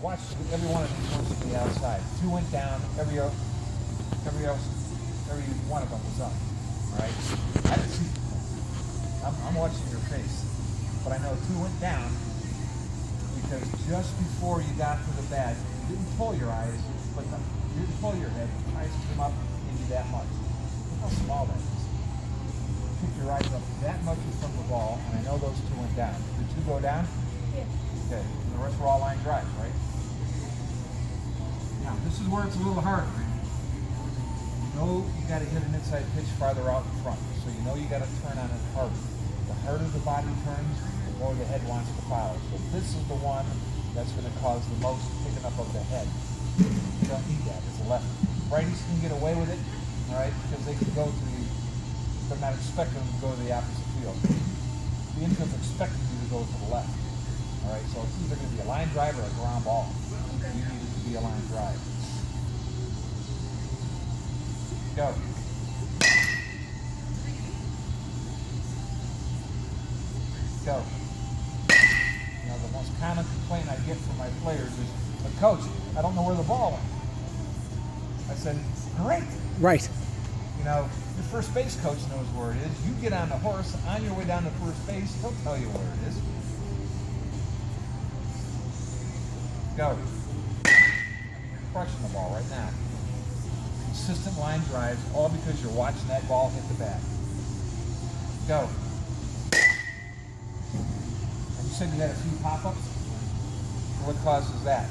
watch every one of these ones to the outside. 2 went down, every one of them was up. All right? I didn't see. I'm watching your face, but I know 2 went down because just before you got to the bat, you didn't pull your eyes, but you didn't pull your head. Your eyes came up into that much. Look how small that is. Pick your eyes up that much in front of the ball, and I know those 2 went down. Did 2 go down? Yeah. Okay. And the rest were all line drives, right? Now, this is where it's a little harder. You know you got to hit an inside pitch farther out in front, so you know you got to turn on it harder. The harder the body turns, the more the head wants to follow. So this is the one that's going to cause the most picking up of the head. You don't need that. It's a left. Righties can get away with it, all right, because they can go to the. They're not expecting them to go to the opposite field. The infield's expecting you to go to the left. All right, so it's either going to be a line drive or a ground ball. You need it to be a line drive. Go. Go. You know, the most common complaint I get from my players is, "But coach, I don't know where the ball went." I said, "Great." Right. You know, your first base coach knows where it is. You get on the horse, on your way down to first base, he'll tell you where it is. Go. You're crushing the ball right now. Consistent line drives, all because you're watching that ball hit the bat. Go. And you said you had a few pop-ups? What causes that?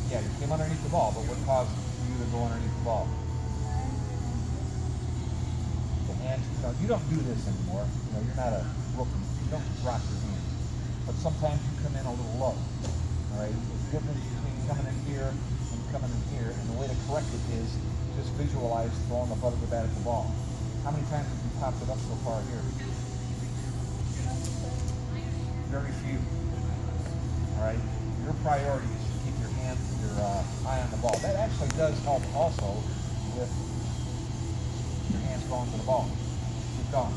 Yeah, you came underneath the ball, but what caused you to go underneath the ball? The hand, you don't do this anymore. You know, you're not a rookie. You don't rock your hand. But sometimes you come in a little low. All right? There's a difference between coming in here and coming in here, and the way to correct it is just visualize throwing the butt of the bat at the ball. How many times have you popped it up so far here? Very few. All right? Your priority is to keep your hand, your eye on the ball. That actually does help also with your hands going to the ball. Keep going.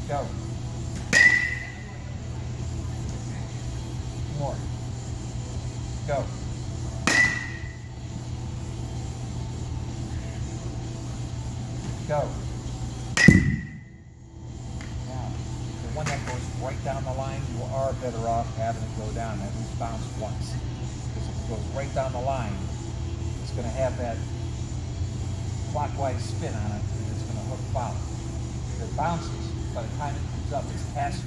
Go. More. Go. Go. Now, the one that goes right down the line, you are better off having it go down, at least bounce once. Because if it goes right down the line, it's going to have that clockwise spin on it, and it's going to hook foul. If it bounces, by the time it comes up, it's past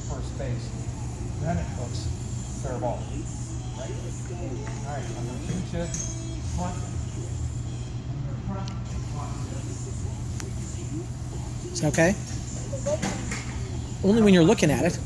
first base, then it hooks fair ball. Right? All right, I'm going to shoot you front. It's okay? Only when you're looking at it.